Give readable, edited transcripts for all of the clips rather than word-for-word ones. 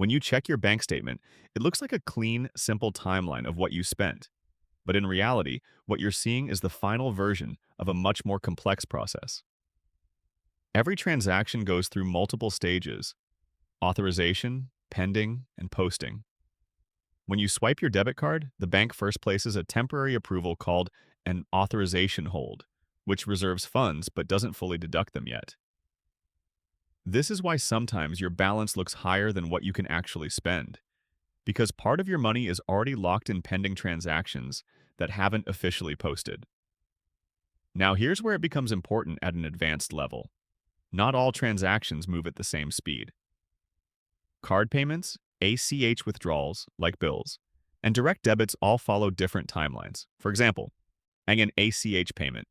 When you check your bank statement, it looks like a clean, simple timeline of what you spent. But in reality, what you're seeing is the final version of a much more complex process. Every transaction goes through multiple stages: authorization, pending, and posting. When you swipe your debit card, the bank first places a temporary approval called an authorization hold, which reserves funds but doesn't fully deduct them yet. This is why sometimes your balance looks higher than what you can actually spend, because part of your money is already locked in pending transactions that haven't officially posted. Now, here's where it becomes important at an advanced level. Not all transactions move at the same speed. Card payments, ACH withdrawals, like bills, and direct debits all follow different timelines. For example, an ACH payment,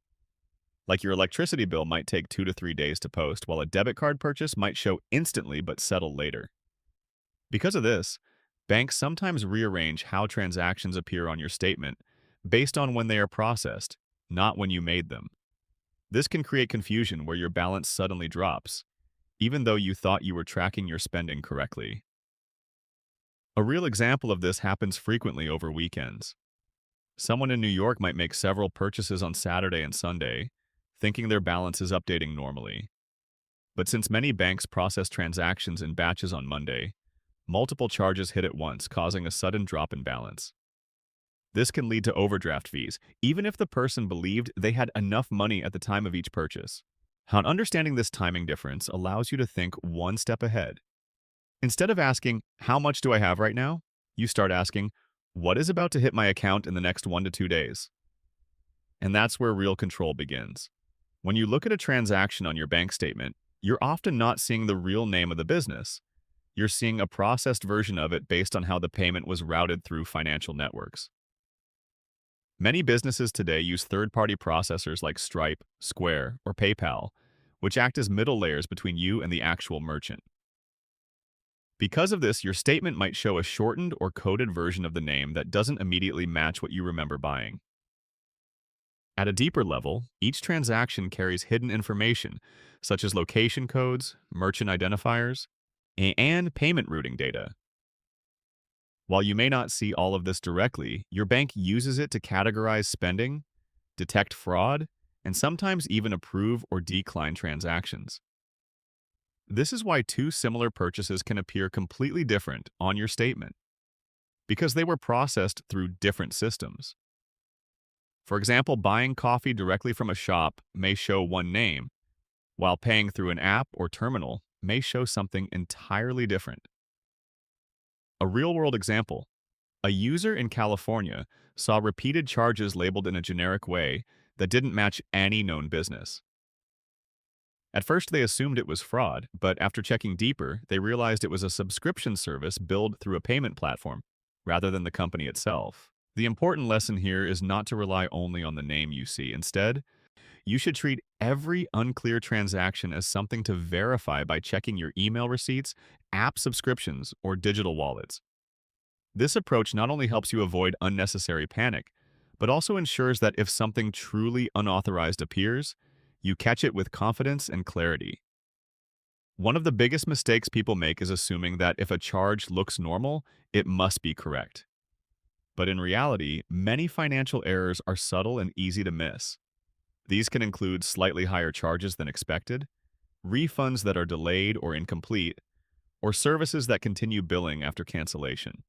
like your electricity bill, might take 2 to 3 days to post, while a debit card purchase might show instantly but settle later. Because of this, banks sometimes rearrange how transactions appear on your statement based on when they are processed, not when you made them. This can create confusion where your balance suddenly drops, even though you thought you were tracking your spending correctly. A real example of this happens frequently over weekends. Someone in New York might make several purchases on Saturday and Sunday, thinking their balance is updating normally. But since many banks process transactions in batches on Monday, multiple charges hit at once, causing a sudden drop in balance. This can lead to overdraft fees, even if the person believed they had enough money at the time of each purchase. How understanding this timing difference allows you to think one step ahead. Instead of asking, "How much do I have right now?" you start asking, "What is about to hit my account in the next 1 to 2 days?" And that's where real control begins. When you look at a transaction on your bank statement, you're often not seeing the real name of the business. You're seeing a processed version of it based on how the payment was routed through financial networks. Many businesses today use third-party processors like Stripe, Square, or PayPal, which act as middle layers between you and the actual merchant. Because of this, your statement might show a shortened or coded version of the name that doesn't immediately match what you remember buying. At a deeper level, each transaction carries hidden information, such as location codes, merchant identifiers, and payment routing data. While you may not see all of this directly, your bank uses it to categorize spending, detect fraud, and sometimes even approve or decline transactions. This is why two similar purchases can appear completely different on your statement, because they were processed through different systems. For example, buying coffee directly from a shop may show one name, while paying through an app or terminal may show something entirely different. A real-world example: a user in California saw repeated charges labeled in a generic way that didn't match any known business. At first, they assumed it was fraud, but after checking deeper, they realized it was a subscription service billed through a payment platform, rather than the company itself. The important lesson here is not to rely only on the name you see. Instead, you should treat every unclear transaction as something to verify by checking your email receipts, app subscriptions, or digital wallets. This approach not only helps you avoid unnecessary panic, but also ensures that if something truly unauthorized appears, you catch it with confidence and clarity. One of the biggest mistakes people make is assuming that if a charge looks normal, it must be correct. But in reality, many financial errors are subtle and easy to miss. These can include slightly higher charges than expected, refunds that are delayed or incomplete, or services that continue billing after cancellation.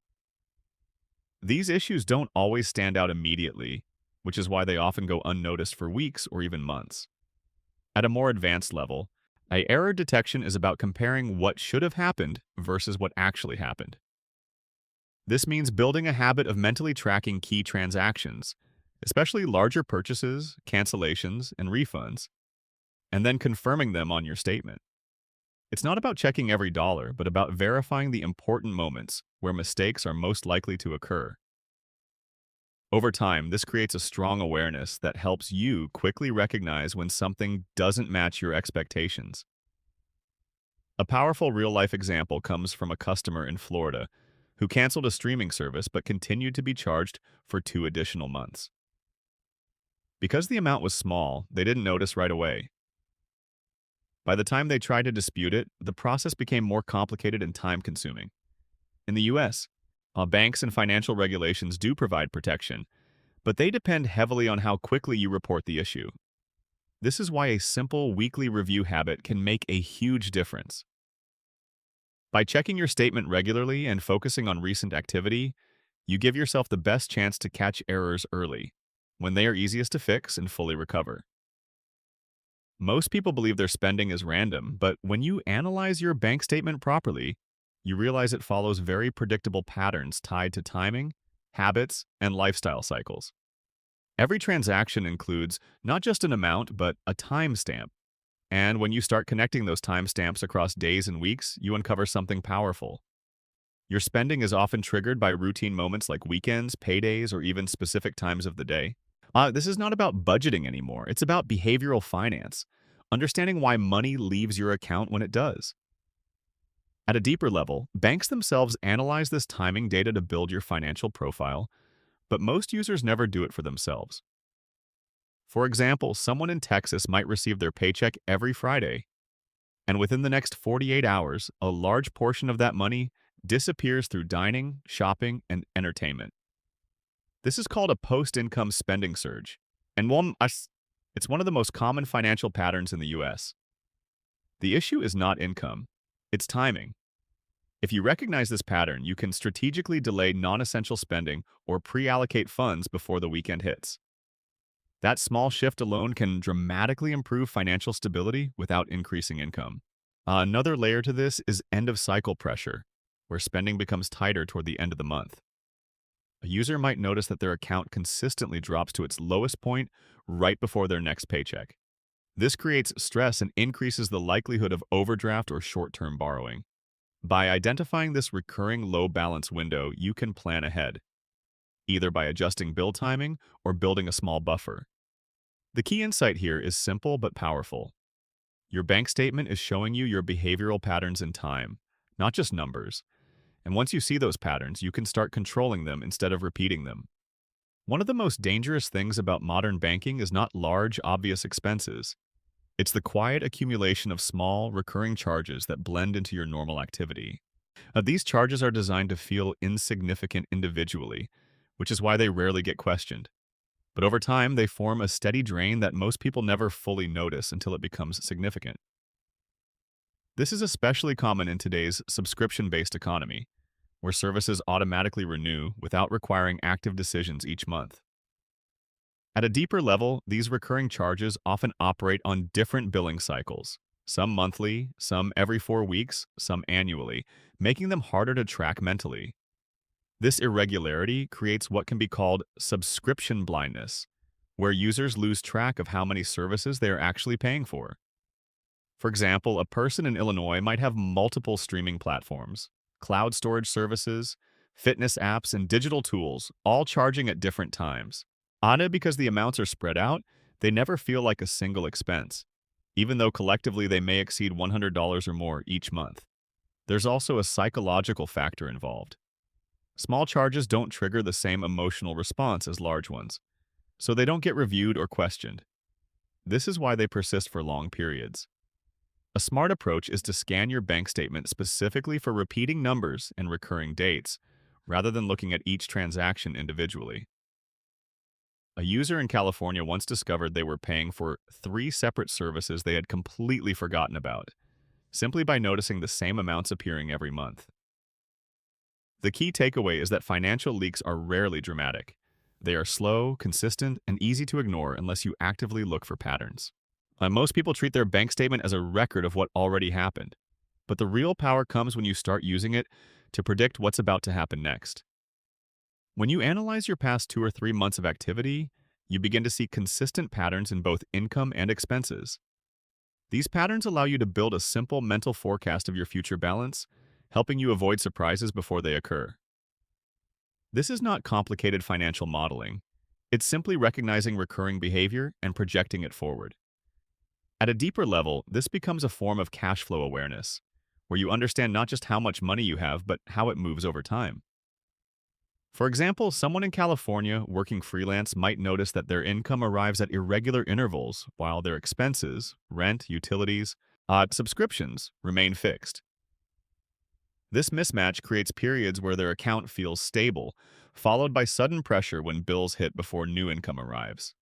These issues don't always stand out immediately, which is why they often go unnoticed for weeks or even months. At a more advanced level, error detection is about comparing what should have happened versus what actually happened. This means building a habit of mentally tracking key transactions, especially larger purchases, cancellations, and refunds, and then confirming them on your statement. It's not about checking every dollar, but about verifying the important moments where mistakes are most likely to occur. Over time, this creates a strong awareness that helps you quickly recognize when something doesn't match your expectations. A powerful real-life example comes from a customer in Florida who canceled a streaming service but continued to be charged for 2 additional months. Because the amount was small, they didn't notice right away. By the time they tried to dispute it, the process became more complicated and time-consuming. In the US, banks and financial regulations do provide protection, but they depend heavily on how quickly you report the issue. This is why a simple weekly review habit can make a huge difference. By checking your statement regularly and focusing on recent activity, you give yourself the best chance to catch errors early, when they are easiest to fix and fully recover. Most people believe their spending is random, but when you analyze your bank statement properly, you realize it follows very predictable patterns tied to timing, habits, and lifestyle cycles. Every transaction includes not just an amount, but a timestamp. And when you start connecting those timestamps across days and weeks, you uncover something powerful. Your spending is often triggered by routine moments like weekends, paydays, or even specific times of the day. This is not about budgeting anymore. It's about behavioral finance, understanding why money leaves your account when it does. At a deeper level, banks themselves analyze this timing data to build your financial profile, but most users never do it for themselves. For example, someone in Texas might receive their paycheck every Friday, and within the next 48 hours, a large portion of that money disappears through dining, shopping, and entertainment. This is called a post-income spending surge, and it's one of the most common financial patterns in the US. The issue is not income, it's timing. If you recognize this pattern, you can strategically delay non-essential spending or pre-allocate funds before the weekend hits. That small shift alone can dramatically improve financial stability without increasing income. Another layer to this is end-of-cycle pressure, where spending becomes tighter toward the end of the month. A user might notice that their account consistently drops to its lowest point right before their next paycheck. This creates stress and increases the likelihood of overdraft or short-term borrowing. By identifying this recurring low balance window, you can plan ahead, either by adjusting bill timing or building a small buffer. The key insight here is simple but powerful. Your bank statement is showing you your behavioral patterns in time, not just numbers. And once you see those patterns, you can start controlling them instead of repeating them. One of the most dangerous things about modern banking is not large, obvious expenses. It's the quiet accumulation of small, recurring charges that blend into your normal activity. These charges are designed to feel insignificant individually, which is why they rarely get questioned. But over time, they form a steady drain that most people never fully notice until it becomes significant. This is especially common in today's subscription-based economy, where services automatically renew without requiring active decisions each month. At a deeper level, these recurring charges often operate on different billing cycles, some monthly, some every 4 weeks, some annually, making them harder to track mentally. This irregularity creates what can be called subscription blindness, where users lose track of how many services they are actually paying for. For example, a person in Illinois might have multiple streaming platforms, cloud storage services, fitness apps, and digital tools, all charging at different times. Because the amounts are spread out, they never feel like a single expense, even though collectively they may exceed $100 or more each month. There's also a psychological factor involved. Small charges don't trigger the same emotional response as large ones, so they don't get reviewed or questioned. This is why they persist for long periods. A smart approach is to scan your bank statement specifically for repeating numbers and recurring dates, rather than looking at each transaction individually. A user in California once discovered they were paying for 3 separate services they had completely forgotten about, simply by noticing the same amounts appearing every month. The key takeaway is that financial leaks are rarely dramatic. They are slow, consistent, and easy to ignore unless you actively look for patterns. Most people treat their bank statement as a record of what already happened, but the real power comes when you start using it to predict what's about to happen next. When you analyze your past 2 or 3 months of activity, you begin to see consistent patterns in both income and expenses. These patterns allow you to build a simple mental forecast of your future balance, helping you avoid surprises before they occur. This is not complicated financial modeling. It's simply recognizing recurring behavior and projecting it forward. At a deeper level, this becomes a form of cash flow awareness, where you understand not just how much money you have, but how it moves over time. For example, someone in California working freelance might notice that their income arrives at irregular intervals while their expenses, rent, utilities, subscriptions, remain fixed. This mismatch creates periods where their account feels stable, followed by sudden pressure when bills hit before new income arrives.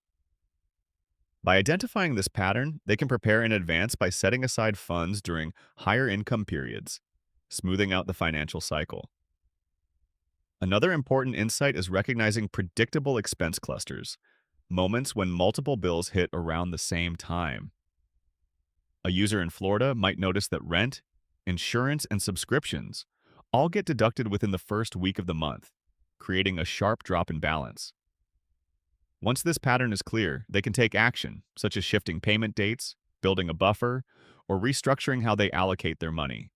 By identifying this pattern, they can prepare in advance by setting aside funds during higher income periods, smoothing out the financial cycle. Another important insight is recognizing predictable expense clusters, moments when multiple bills hit around the same time. A user in Florida might notice that rent, insurance, and subscriptions all get deducted within the first week of the month, creating a sharp drop in balance. Once this pattern is clear, they can take action, such as shifting payment dates, building a buffer, or restructuring how they allocate their money.